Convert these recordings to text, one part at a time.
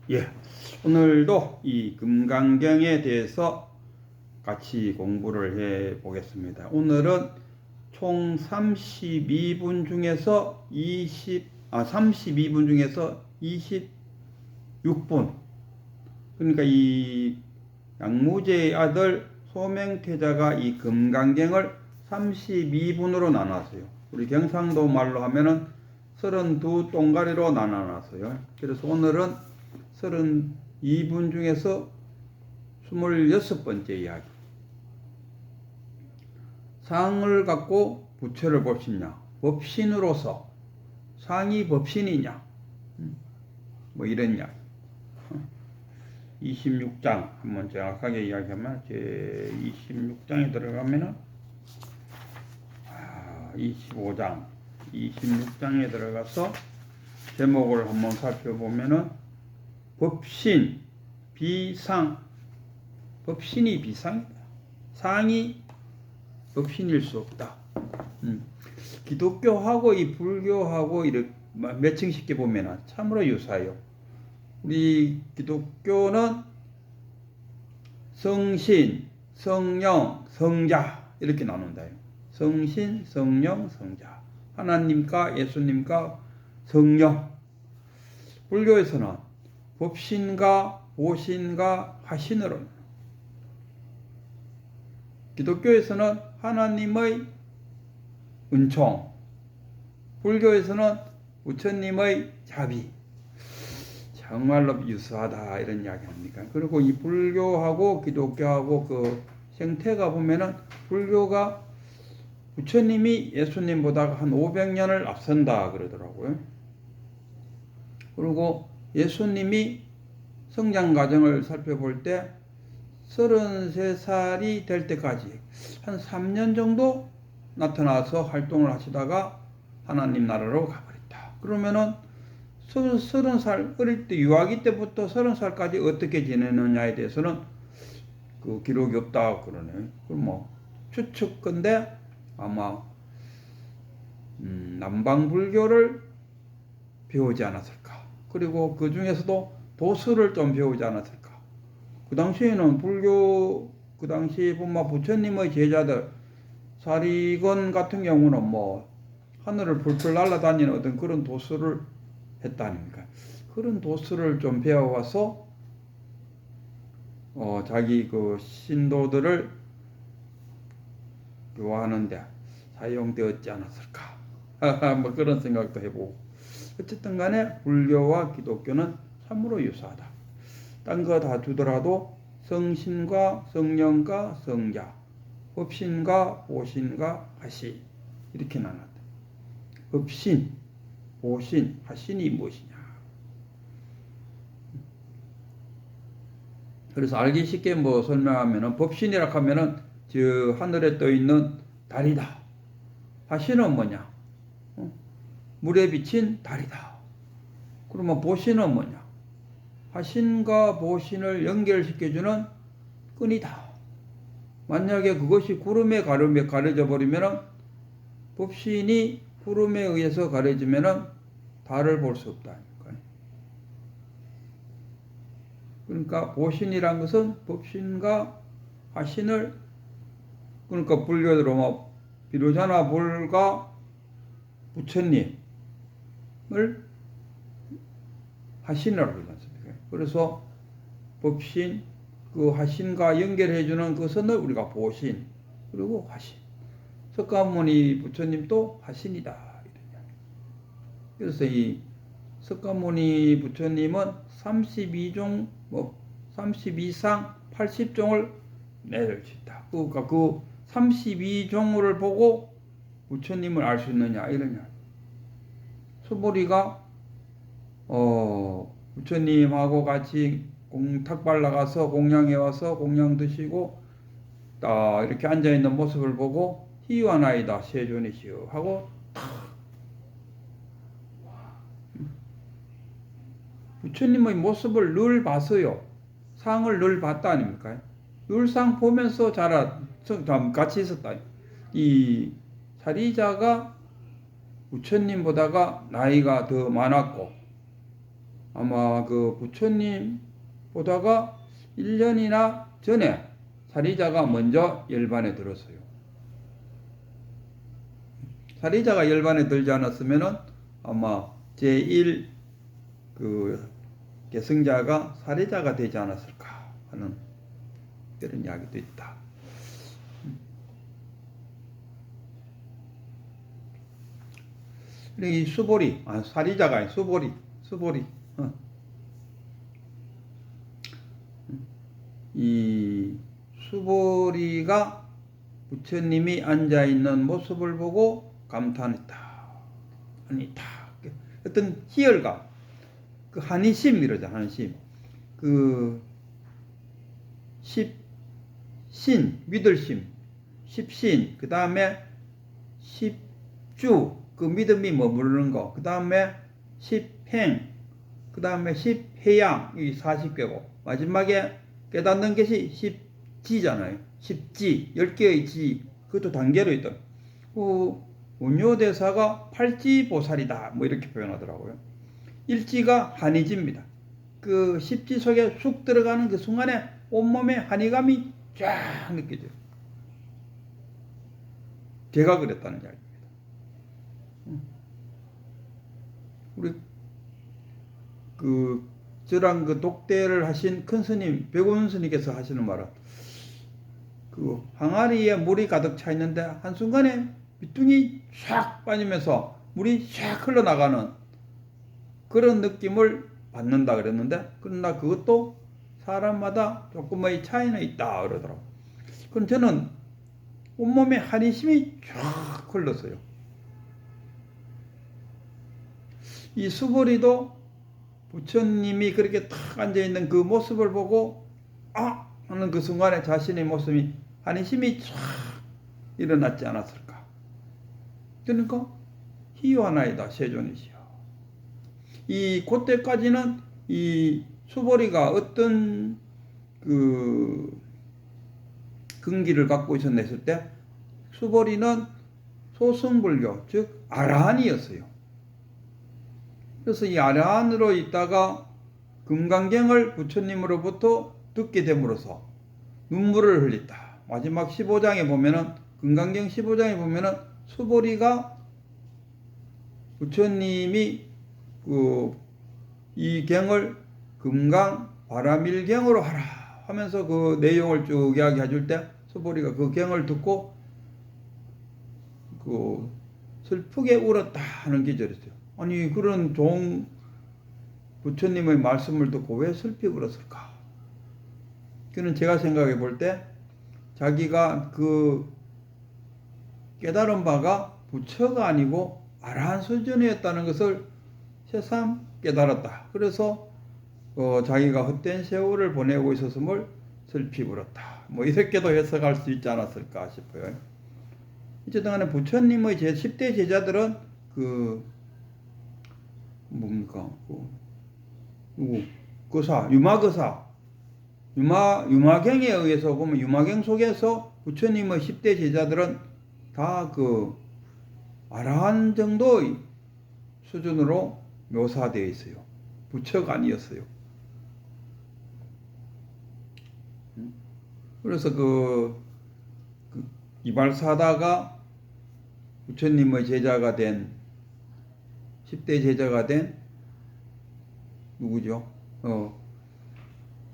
예, 오늘도 이 금강경에 대해서 같이 공부를 해 보겠습니다. 오늘은 총 32분 중에서 32분 중에서 26분. 그러니까 이 양무제의 아들 소맹태자가 이 금강경을 32분으로 나눴어요. 우리 경상도 말로 하면은 32 동가리로 나눠놨어요. 그래서 오늘은 32분 중에서 26번째 이야기. 상을 갖고 부처를 봅시냐? 법신으로서 상이 법신이냐? 뭐 이런 이야기. 26장 한번 정확하게 이야기하면 제 26장에 들어가면은 26장에 들어가서 제목을 한번 살펴보면은 법신 비상, 법신이 비상이다. 상이 법신일 수 없다. 기독교하고 이 불교하고 이렇게 매칭시켜 보면은 참으로 유사해요. 우리 기독교는 성신, 성령, 성자 이렇게 나눈다. 성신, 성령, 성자. 하나님과 예수님과 성령. 불교에서는 법신과 보신과 화신으로. 기독교에서는 하나님의 은총. 불교에서는 부처님의 자비. 정말로 유사하다 이런 이야기 합니까? 그리고 이 불교하고 기독교하고 그 생태가 보면은 불교가 부처님이 예수님보다 한 500년을 앞선다 그러더라고요. 그리고 예수님이 성장 과정을 살펴볼 때 33살이 될 때까지 한 3년 정도 나타나서 활동을 하시다가 하나님 나라로 가버렸다. 그러면은 30살 어릴 때 유아기 때부터 30살까지 어떻게 지내느냐에 대해서는 그 기록이 없다 그러네. 그럼 뭐 추측건데 아마 남방불교를 배우지 않았을까. 그리고 그 중에서도 도수를 좀 배우지 않았을까. 그 당시에는 불교 그 당시 본마 부처님의 제자들 사리건 같은 경우는 뭐 하늘을 풀풀 날아다니는 어떤 그런 도수를 했다니까. 그런 도수를 좀 배워와서 자기 그 신도들을 교화하는데 사용되었지 않았을까. 뭐 그런 생각도 해보고. 어쨌든 간에 불교와 기독교는 참으로 유사하다. 딴 거 다 두더라도 성신과 성령과 성자, 법신과 보신과 화신 이렇게 나눴다. 법신, 보신, 화신이 무엇이냐. 그래서 알기 쉽게 뭐 설명하면은 법신이라 하면은 저 하늘에 떠 있는 달이다. 화신은 뭐냐? 물에 비친 달이다. 그러면 보신은 뭐냐? 화신과 보신을 연결시켜주는 끈이다. 만약에 그것이 구름에 가려져 버리면은 법신이 구름에 의해서 가려지면은 달을 볼 수 없다. 그러니까 보신이란 것은 법신과 화신을, 그러니까 불교대로 뭐 비로자나 불과 부처님을 화신이라고 그러지 않습니까? 그래서 법신, 그 화신과 연결해주는 것은 우리가 보신, 그리고 화신. 석가모니 부처님도 화신이다. 그래서 이 석가모니 부처님은 32종, 32상 80종을 내릴 수 있다. 그러니까 그 32종을 보고 부처님을 알 수 있느냐, 이러냐. 수보리가, 부처님하고 같이 탁발 나가서 공양해 와서 공양 드시고, 이렇게 앉아있는 모습을 보고, 희유하나이다, 세존이시여. 하고, 부처님의 모습을 늘 봤어요. 상을 늘 봤다 아닙니까? 늘 상 보면서 같이 있었다. 이 사리자가 부처님보다가 나이가 더 많았고, 아마 그 부처님 보다가 1년이나 전에 사리자가 먼저 열반에 들었어요. 사리자가 열반에 들지 않았으면은 아마 제1 그 계승자가 사리자가 되지 않았을까 하는 그런 이야기도 있다. 이 수보리, 사리자가 아니 수보리. 이 수보리가 부처님이 앉아있는 모습을 보고 감탄했다. 아니다. 어떤 희열감, 그 한의심 이러죠, 한의심. 그 십신, 믿을심, 십신, 그 다음에 십주, 그 믿음이 머무르는 거, 그 다음에 십행, 그 다음에 십해양, 이 40개고, 마지막에 깨닫는 것이 십지잖아요. 십지, 10개의 지, 그것도 단계로 있다. 그 운요대사가 팔지보살이다, 뭐 이렇게 표현하더라고요. 일지가 한의지입니다. 그 십지 속에 쑥 들어가는 그 순간에 온몸에 한의감이 쫙 느껴져요. 제가 그랬다는 이야기입니다. 우리 저랑 그 독대를 하신 큰 스님, 백운 스님께서 하시는 말은 그 항아리에 물이 가득 차 있는데 한순간에 비둥이 샥 빠지면서 물이 샥 흘러나가는 그런 느낌을 받는다 그랬는데, 그러나 그것도 사람마다 조금의 차이는 있다 그러더라고요. 그럼 저는 온몸에 한의심이 쫙 흘렀어요. 이 수보리도 부처님이 그렇게 탁 앉아있는 그 모습을 보고 하는 그 순간에 자신의 모습이 한의심이 쫙 일어났지 않았을까. 그러니까 희유하나이다 세존이시여. 이 그때까지는 이 수보리가 어떤 그 근기를 갖고 있었나 했을 때, 수보리는 소승불교, 즉 아라한이었어요. 그래서 이 아라한으로 있다가 금강경을 부처님으로부터 듣게 됨으로써 눈물을 흘렸다. 마지막 15장에 보면은, 금강경 15장에 보면은 수보리가 부처님이 이 경을 금강 바라밀경으로 하라 하면서 그 내용을 쭉 이야기해 줄 때 수보리가 그 경을 듣고 슬프게 울었다 하는 기절이 있어요. 아니 그런 좋은 부처님의 말씀을 듣고 왜 슬피 울었을까? 그는 제가 생각해 볼 때 자기가 그 깨달은 바가 부처가 아니고 아라한 수준이었다는 것을 새삼 깨달았다. 그래서 자기가 헛된 세월을 보내고 있었음을 슬피 울었다. 뭐 이렇게도 해석할 수 있지 않았을까 싶어요. 어쨌든 간에 부처님의 10대 제자들은 유마경에 의해서 보면, 유마경 속에서 부처님의 10대 제자들은 다 아라한 정도의 수준으로 묘사되어 있어요. 부처가 아니었어요. 그래서 이발사다가 부처님의 제자가 된 10대 제자가 된 누구죠?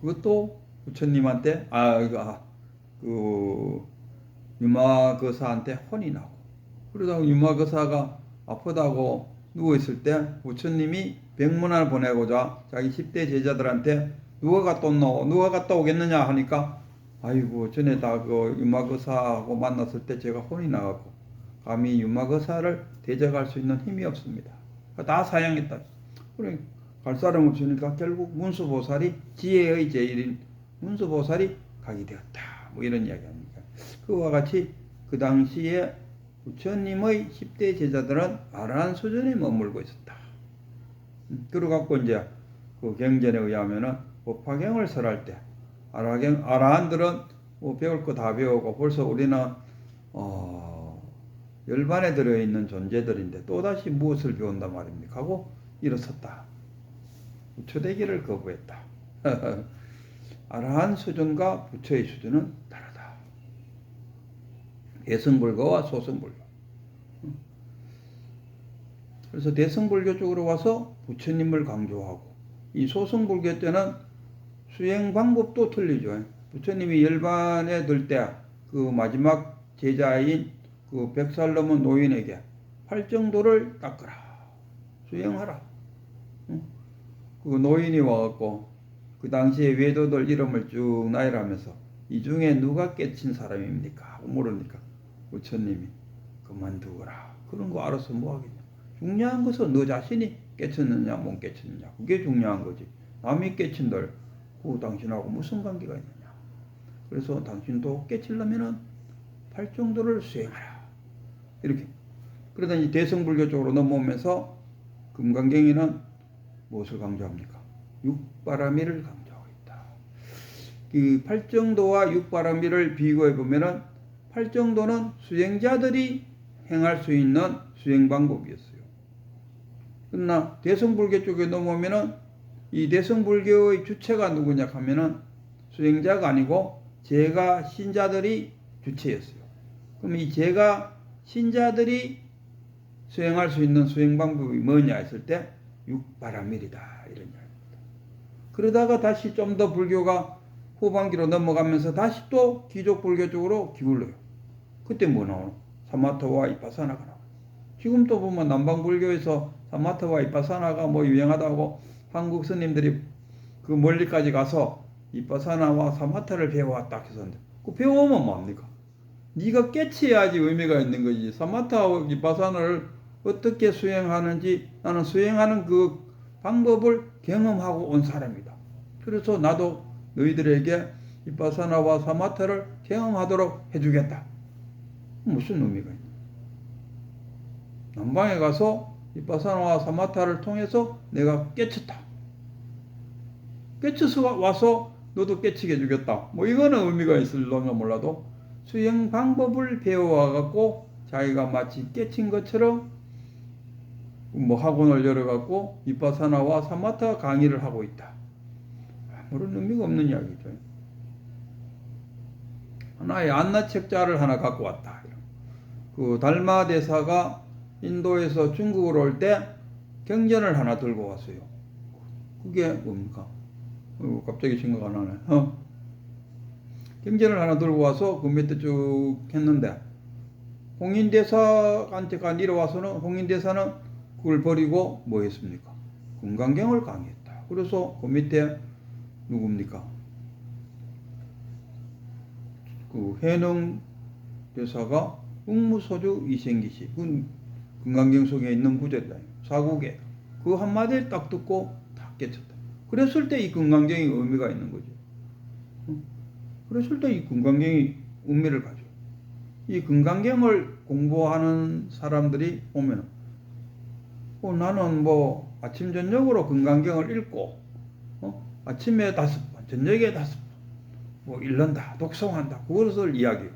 그것도 부처님한테 유마거사한테 혼이 나고, 그러다가 유마거사가 아프다고 누워있을 때 부처님이 백문을 보내고자 자기 10대 제자들한테 누가 갔다 온노? 누가 갔다 오겠느냐 하니까, 아이고 전에 다 유마거사하고 만났을 때 제가 혼이 나갖고 감히 유마거사를 대적할 수 있는 힘이 없습니다. 다 사양했다. 그래 갈 사람 없으니까 결국 문수보살이, 지혜의 제일인 문수보살이 가게 되었다. 뭐 이런 이야기합니다. 그와 같이 그 당시에 부처님의 10대 제자들은 아라한 수준에 머물고 있었다. 그러갖고 이제 그 경전에 의하면은 법화경을 설할 때 아라한들은 배울 거 다 배우고 벌써 우리는 열반에 들어있는 존재들인데 또다시 무엇을 배운단 말입니까? 하고 일어섰다. 부처되기를 거부했다. 아라한 수준과 부처의 수준은 다르다. 대승불교와 소승불교. 그래서 대승불교 쪽으로 와서 부처님을 강조하고, 이 소승불교 때는 수행 방법도 틀리죠. 부처님이 열반에 들 때 그 마지막 제자인 그 100살 넘은 노인에게 팔정도를 닦으라, 수행하라. 그 노인이 와갖고 그 당시에 외도들 이름을 쭉 나열하면서 이 중에 누가 깨친 사람입니까? 하고 물으니까 부처님이 그만두거라. 그런 거 알아서 뭐 하겠냐. 중요한 것은 너 자신이 깨쳤느냐 못 깨쳤느냐, 그게 중요한 거지. 남이 깨친들 그 당신하고 무슨 관계가 있느냐. 그래서 당신도 깨치려면은 팔정도를 수행하라. 이렇게. 그러다 이 대승불교 쪽으로 넘어오면서 금강경에는 무엇을 강조합니까? 육바라밀을 강조하고 있다. 이 팔정도와 육바라밀을 비교해 보면은 팔정도는 수행자들이 행할 수 있는 수행 방법이었어요. 그러나 대승불교 쪽에 넘어오면은 이 대승불교의 주체가 누구냐 하면은 수행자가 아니고 제가 신자들이 주체였어요. 그럼 이 제가 신자들이 수행할 수 있는 수행 방법이 뭐냐 했을 때 육바라밀이다, 이런 이야기입니다. 그러다가 다시 좀 더 불교가 후반기로 넘어가면서 다시 또 기족 불교 쪽으로 기울어요. 그때 뭐 나오노? 사마타와 이파사나가 나와요. 지금 또 보면 남방불교에서 사마타와 이파사나가 뭐 유행하다고 한국 스님들이 그 멀리까지 가서 이파사나와 사마타를 배워왔다 했었는데, 그 배워오면 뭐합니까? 네가 깨치야지 의미가 있는 거지. 사마타와 이파사나를 어떻게 수행하는지 나는 수행하는 그 방법을 경험하고 온 사람이다. 그래서 나도 너희들에게 이파사나와 사마타를 경험하도록 해주겠다. 무슨 의미가 있냐. 남방에 가서 이파사나와 사마타를 통해서 내가 깨쳤다. 깨쳐서 와서 너도 깨치게 해주겠다. 뭐 이거는 의미가 있을런가 몰라도 수행 방법을 배워와갖고 자기가 마치 깨친 것처럼 뭐 학원을 열어갖고 이파사나와 사마타 강의를 하고 있다. 아무런 의미가 없는 이야기죠. 하나의 안나책자를 하나 갖고 왔다. 그 달마 대사가 인도에서 중국으로 올 때 경전을 하나 들고 왔어요. 그게 뭡니까? 갑자기 생각 안 나네. 경전을 하나 들고 와서 그 밑에 쭉 했는데, 홍인대사한테가 내려와서는 홍인대사는 그걸 버리고 뭐 했습니까? 금강경을 강의했다. 그래서 그 밑에 누굽니까? 그 해능 대사가 웅무소주 이생기시, 그 금강경 속에 있는 구절이다. 사국에 그 한마디를 딱 듣고 다 깨쳤다. 그랬을 때 이 금강경이 의미가 있는 거죠. 그랬을 때 이 금강경이 의미를 가져. 이 금강경을 공부하는 사람들이 보면은 나는 뭐 아침 저녁으로 금강경을 읽고 아침에 5번, 저녁에 5번 뭐 읽는다, 독송한다, 그것을 이야기해요.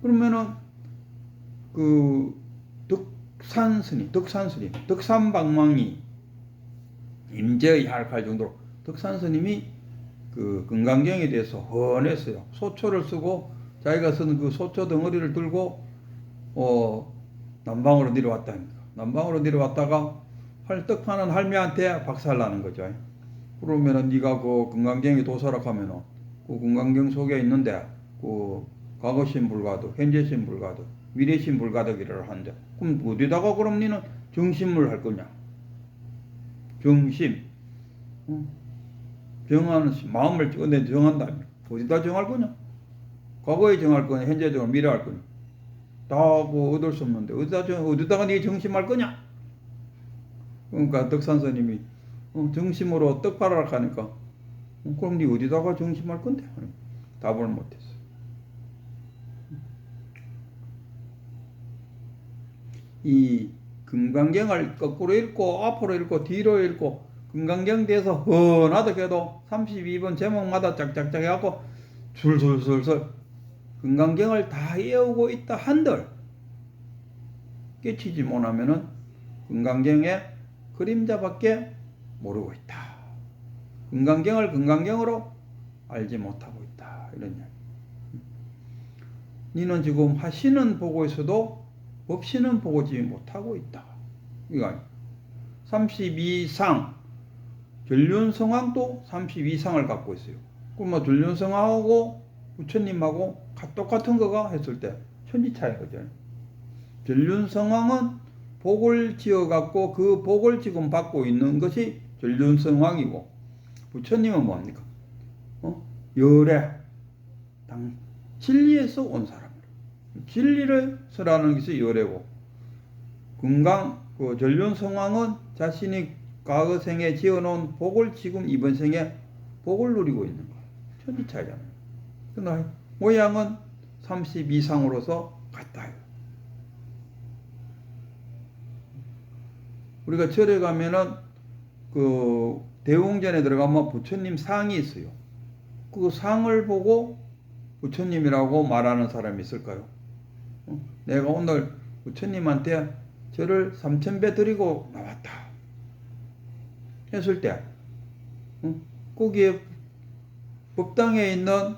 그러면은 그 덕산스님, 덕산방망이 임재의 할할 정도로 덕산스님이 그 금강경에 대해서 헌했어요. 소초를 쓰고 자기가 쓰는 그 소초 덩어리를 들고 남방으로 내려왔다니까. 남방으로 내려왔다가 떡 파는 할매한테 박살나는 거죠. 그러면은 네가 그 금강경에 도서락 하면은 그 금강경 속에 있는데 그 과거신 불가득, 현재신 불가득, 미래신 불가득이라고 하는데, 그럼 어디다가 그럼 너는 정심을 할 거냐? 정심. 정하는 마음을 어디 정한다. 어디다 정할 거냐? 과거에 정할 거냐? 현재 정할, 미래 할 거냐? 다 뭐 얻을 수 없는데 어디다가 네 정심할 거냐? 그러니까 덕산스님이 정심으로 떡 팔아라 하니까 그럼 네 어디다가 정심할 건데? 답을 못했어. 이 금강경을 거꾸로 읽고 앞으로 읽고 뒤로 읽고 금강경 대해서 헌하다 해도 32번 제목마다 짝짝짝 해갖고 술술술술 금강경을 다 외우고 있다 한들 깨치지 못하면은 금강경의 그림자밖에 모르고 있다. 금강경을 금강경으로 알지 못하고 있다. 이런 이야기. 니는 지금 하시는 보고 있어도 법신은 보지 못하고 있다. 이거 32상, 전륜성왕도 32상을 갖고 있어요. 그럼 뭐 전륜성왕하고 부처님하고 똑같은 거가 했을 때 천지 차이거든. 전륜성왕은 복을 지어 갖고 그 복을 지금 받고 있는 것이 전륜성왕이고, 부처님은 뭡니까? 열애, 진리에서 온 사람. 진리를 설하는 것이 열애고, 그 전륜성왕은 자신이 과거 생에 지어놓은 복을 지금 이번 생에 복을 누리고 있는 거예요. 천지 차이잖아요. 그러나 모양은 32상으로서 같아요. 우리가 절에 가면은 그 대웅전에 들어가면 부처님 상이 있어요. 그 상을 보고 부처님이라고 말하는 사람이 있을까요? 내가 오늘 부처님한테 절을 3000배 드리고 나왔다 했을 때 거기에 법당에 있는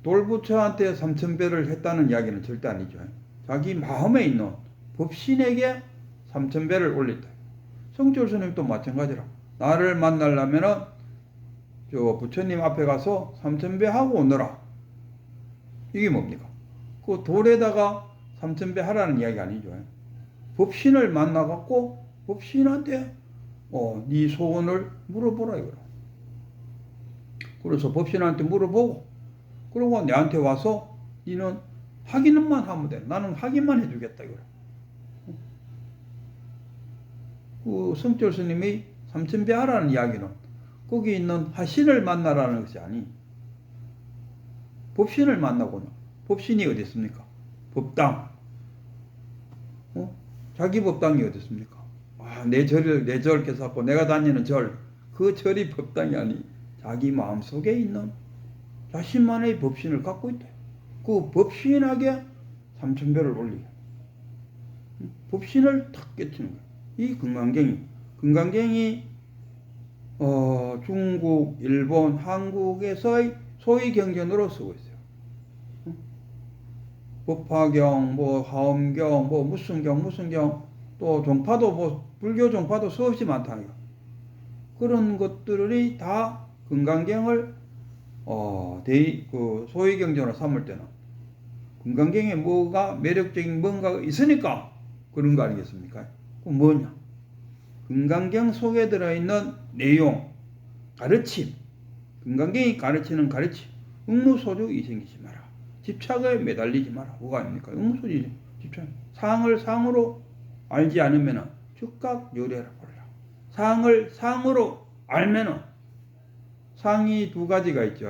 돌부처한테 3000배를 했다는 이야기는 절대 아니죠. 자기 마음에 있는 법신에게 3000배를 올렸다. 성철 스님도 마찬가지라. 나를 만나려면은 저 부처님 앞에 가서 3000배 하고 오너라. 이게 뭡니까? 그 돌에다가 3000배 하라는 이야기 아니죠. 법신을 만나갖고 법신한테 네 소원을 물어보라 이거라. 그래서 법신한테 물어보고, 그리고 내한테 와서 너는 확인만 하면 돼. 나는 확인만 해주겠다 이거라. 그 성철 스님이 3000배 하라는 이야기는 거기 있는 화신을 만나라는 것이 아니, 법신을 만나고는, 법신이 어디 있습니까? 법당. 자기 법당이 어디 있습니까? 내 절 깨닫고 내가 다니는 절, 그 절이 법당이 아니, 자기 마음속에 있는 자신만의 법신을 갖고 있다. 그 법신에게 3000배를 올리게. 법신을 탁 깨치는 거야. 이 금강경이 중국, 일본, 한국에서의 소위 경전으로 쓰고 있어요. 법화경, 하엄경, 무슨 경, 또 종파도, 불교 종파도 수없이 많다니까. 그런 것들이 다 금강경을 그 소위 경전으로 삼을 때는 금강경에 뭐가 매력적인 뭔가가 있으니까 그런 거 아니겠습니까? 그럼 뭐냐? 금강경 속에 들어있는 내용, 가르침, 금강경이 가르치는 가르침, 응무소주 이생기지 마라. 집착에 매달리지 마라. 뭐가 아닙니까? 응무소주 집착. 상을 상으로 알지 않으면 즉각 요래라 보라. 상을 상으로 알면은, 상이 두 가지가 있죠.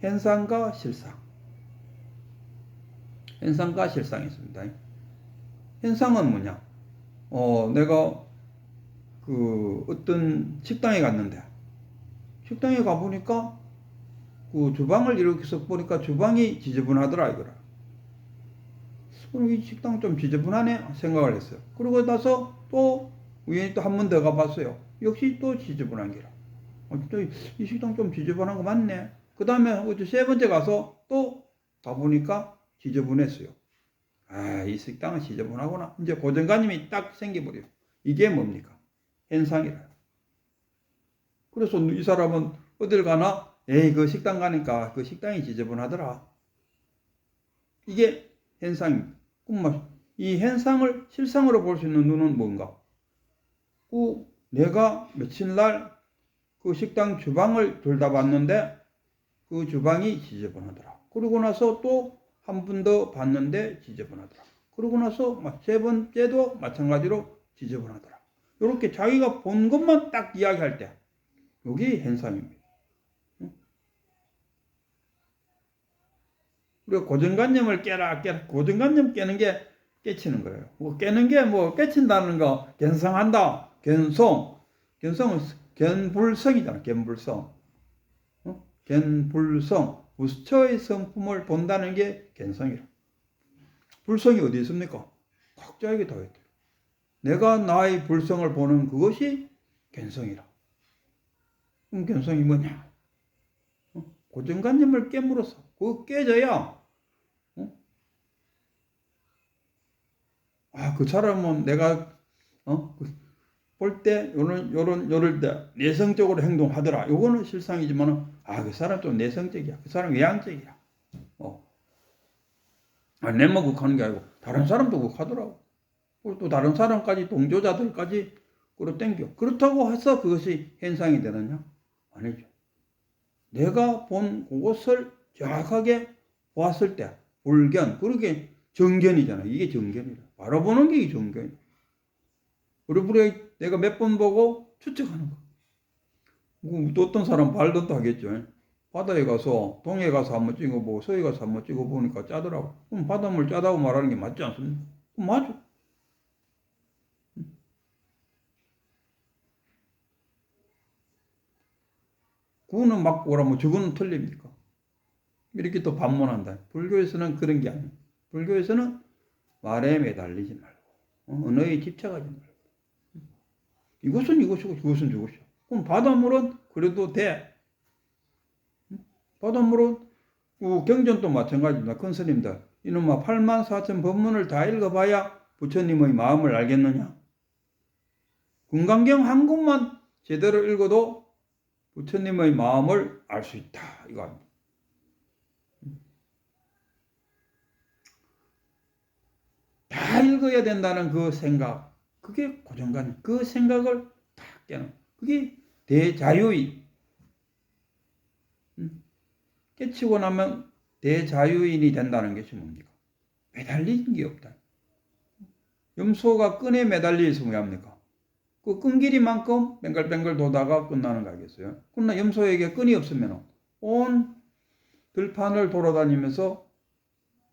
현상과 실상. 현상과 실상이 있습니다. 현상은 뭐냐? 내가 그 어떤 식당에 갔는데, 식당에 가보니까 그 주방을 이렇게 쓱 보니까 주방이 지저분하더라 이거라. 그럼 이 식당 좀 지저분하네 생각을 했어요. 그러고 나서 또 우연히 또 한 번 더 가봤어요. 역시 또 지저분한 게라. 또 이 식당 좀 지저분한 거 맞네. 그 다음에 세 번째 가서 또 가보니까 지저분했어요. 이 식당은 지저분하구나. 이제 고정관념이 딱 생겨버려요. 이게 뭡니까? 현상이라. 그래서 이 사람은 어딜 가나, 그 식당 가니까 그 식당이 지저분하더라. 이게 현상입니다. 그럼 이 현상을 실상으로 볼 수 있는 눈은 뭔가? 내가 며칠날 그 식당 주방을 들여다봤는데 그 주방이 지저분하더라. 그러고 나서 또 한 번 더 봤는데 지저분하더라. 그러고 나서 세 번째도 마찬가지로 지저분하더라. 이렇게 자기가 본 것만 딱 이야기할 때 여기 현상입니다. 우리가 고정관념을 깨라. 고정관념 깨는 게 깨치는 거예요. 깨는 게 깨친다는 거, 견성한다. 견성은 견불성이잖아. 견불성. 견불성. 부처의 성품을 본다는 게 견성이라. 불성이 어디 있습니까? 각자에게 다 있대요. 내가 나의 불성을 보는 그것이 견성이라. 그럼 견성이 뭐냐? 고정관념을 깨물어서 그거 깨져야 그 사람은 내가 볼 때 요럴 때 내성적으로 행동하더라. 요거는 실상이지만 그 사람 좀 내성적이야. 그 사람 외향적이야. 내만 극하는 게 아니고 다른 사람도 극하더라고. 또 다른 사람까지 동조자들까지 끌어당겨. 그렇다고 해서 그것이 현상이 되느냐? 아니죠. 내가 본 그것을 정확하게 보았을 때 불견, 그렇게 정견이잖아. 이게 정견이다. 바라보는 게 정견이야. 우리 내가 몇 번 보고 추측하는 거. 또 어떤 사람 발견도 하겠죠. 바다에 가서 동해 가서 한번 찍어보고 서해 가서 한번 찍어보니까 짜더라고. 그럼 바닷물 짜다고 말하는 게 맞지 않습니까? 그럼 맞아. 그거는 맞고 그러면 저거는 틀립니까? 이렇게 또 반문한다. 불교에서는 그런 게 아니에요. 불교에서는 말에 매달리지 말고 언어에 집착하지 말고 이것은 이것이고 그것은 저것이야. 그럼 바닷물은 그래도 돼. 바닷물은 경전도 마찬가지입니다. 큰 스님들 이놈아 84,000 법문을 다 읽어봐야 부처님의 마음을 알겠느냐. 금강경 한 권만 제대로 읽어도 부처님의 마음을 알 수 있다. 이거 아닙니다. 다 읽어야 된다는 그 생각, 그게 고정관, 그 생각을 다 깨는, 그게 대자유인. 깨치고 나면 대자유인이 된다는 것이 뭡니까? 매달린 게 없다. 염소가 끈에 매달려 있으면 뭐 합니까? 그 끈 길이만큼 뱅글뱅글 도다가 끝나는 거 알겠어요? 그러나 염소에게 끈이 없으면 온 들판을 돌아다니면서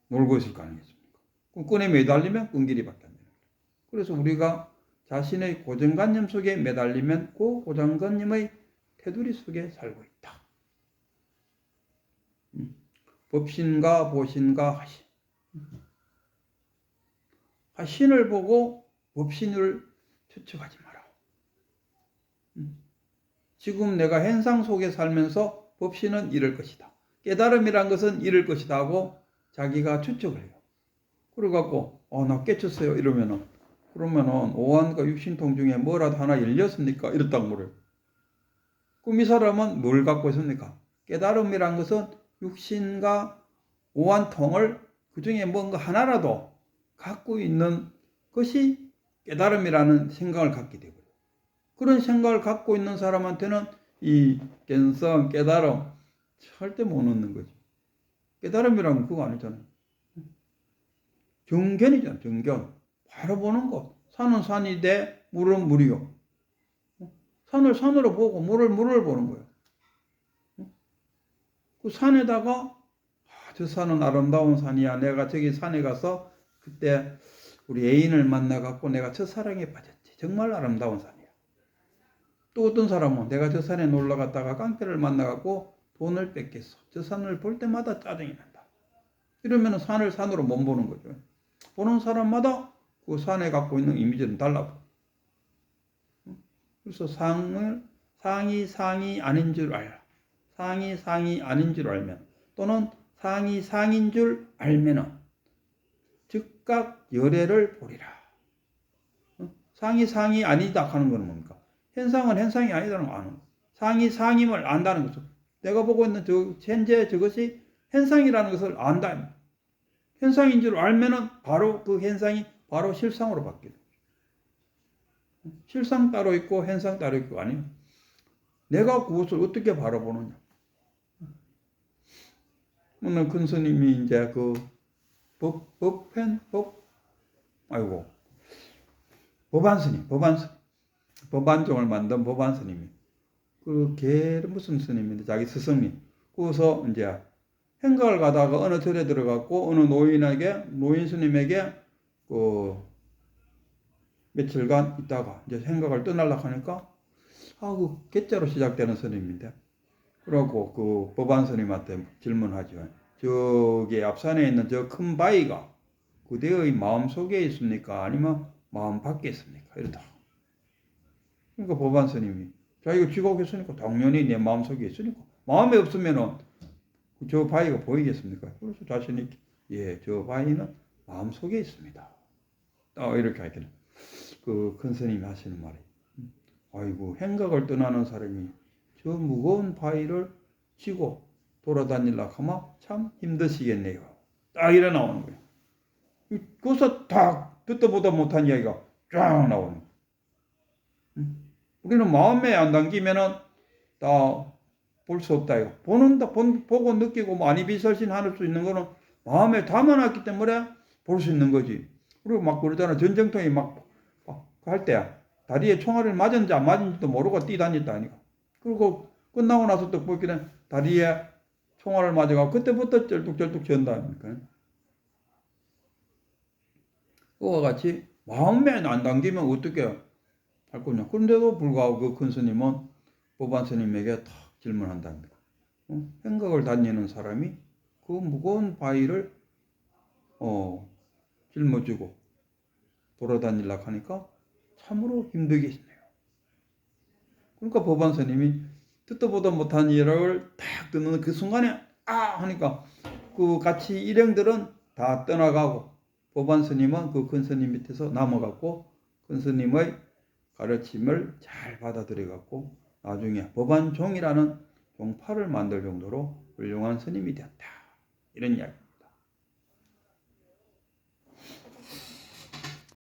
놀고 있을 거 아니겠습니까? 그 끈에 매달리면 끈 길이밖에 안 되는 거예요. 그래서 우리가 자신의 고정관념 속에 매달리면 그 고정관념의 테두리 속에 살고 있다. 법신과 보신과 하신. 하신을 보고 법신을 추측하지 마라. 지금 내가 현상 속에 살면서 법신은 이럴 것이다. 깨달음이란 것은 이럴 것이다 하고 자기가 추측을 해요. 그래갖고 나 깨쳤어요 이러면은 오한과 육신통 중에 뭐라도 하나 열렸습니까? 이렇다고 물어요. 그럼 이 사람은 뭘 갖고 있습니까? 깨달음이란 것은 육신과 오한통을 그 중에 뭔가 하나라도 갖고 있는 것이 깨달음이라는 생각을 갖게 되고요. 그런 생각을 갖고 있는 사람한테는 이 견성, 깨달음 절대 못 얻는 거지. 깨달음이라면 그거 아니잖아요. 정견이잖아, 정견. 바로 보는 것. 산은 산이 돼, 물은 물이요. 산을 산으로 보고 물을 물을 보는 거예요. 그 산에다가 저 산은 아름다운 산이야. 내가 저기 산에 가서 그때 우리 애인을 만나갖고 내가 첫사랑에 빠졌지. 정말 아름다운 산이야. 또 어떤 사람은 내가 저 산에 놀러 갔다가 깡패를 만나갖고 돈을 뺏겼어. 저 산을 볼 때마다 짜증이 난다. 이러면 산을 산으로 못 보는 거죠. 보는 사람마다 그 산에 갖고 있는 이미지는 달라. 그래서 상이 아닌 줄 알라. 상이 아닌 줄 알면 또는 상인 줄 알면은 즉각 열애를 보리라. 상이 아니다 하는 것은 뭡니까? 현상은 현상이 아니다는 거 아는 거. 상임을 안다는 거죠. 내가 보고 있는 현재 저것이 현상이라는 것을 안다. 현상인 줄 알면은 바로 그 현상이 바로 실상으로 바뀌어요. 실상 따로 있고 현상 따로 있고 아니에요. 내가 그것을 어떻게 바라보느냐. 오늘 큰 스님이 이제 그 법안 스님. 법안종을 만든 법안 스님이. 걔는 무슨 스님인데, 자기 스승님. 그래서 이제 행각을 가다가 어느 절에 들어갔고, 어느 노인 스님에게 며칠간 있다가 이제 행각을 떠나려고 하니까, 그 개자로 시작되는 스님인데, 그러고 그 법안 스님한테 질문하죠. 저기 앞산에 있는 저 큰 바위가 그대의 마음 속에 있습니까? 아니면 마음 밖에 있습니까? 이러다. 그러니까 법안 스님이 자 이거 쥐고 있으니까 당연히 내 마음속에 있으니까 마음에 없으면은 저 바위가 보이겠습니까? 그래서 자신 있게 예, 저 바위는 마음속에 있습니다. 이렇게 하기는 그 큰 스님이 하시는 말이 아이고 행각을 떠나는 사람이 저 무거운 바위를 쥐고 돌아다니려고 하면 참 힘드시겠네요. 딱 이래 나오는 거예요. 거기서 딱 듣도 보도 못한 이야기가 쫙 나오는 거예요. 우리는 마음에 안 담기면은 다 볼 수 없다 이거. 보고 느끼고 뭐 아니비설신 할 수 있는 거는 마음에 담아놨기 때문에 볼 수 있는 거지. 그리고 막 그러잖아. 전쟁통이 막 할 때 다리에 총알을 맞은지 안 맞은지도 모르고 뛰다녔다니까. 그리고 끝나고 나서 또 보기는 다리에 총알을 맞아가고 그때부터 쩔뚝쩔뚝 전다니까. 그와 같이 마음에 안 담기면 어떻게 할 거냐. 그런데도 불구하고 그 큰 스님은 법안 스님에게 탁 질문한답니다. 행각을 다니는 사람이 그 무거운 바위를 짊어지고 돌아다니려고 하니까 참으로 힘들겠네요. 그러니까 법안 스님이 듣도 보도 못한 일을 딱 듣는 그 순간에 하니까 그 같이 일행들은 다 떠나가고 법안 스님은 그 큰 스님 밑에서 남아갖고 큰 스님의 가르침을 잘 받아들여갖고 나중에 법안종이라는 종파를 만들 정도로 훌륭한 스님이 되었다. 이런 이야기.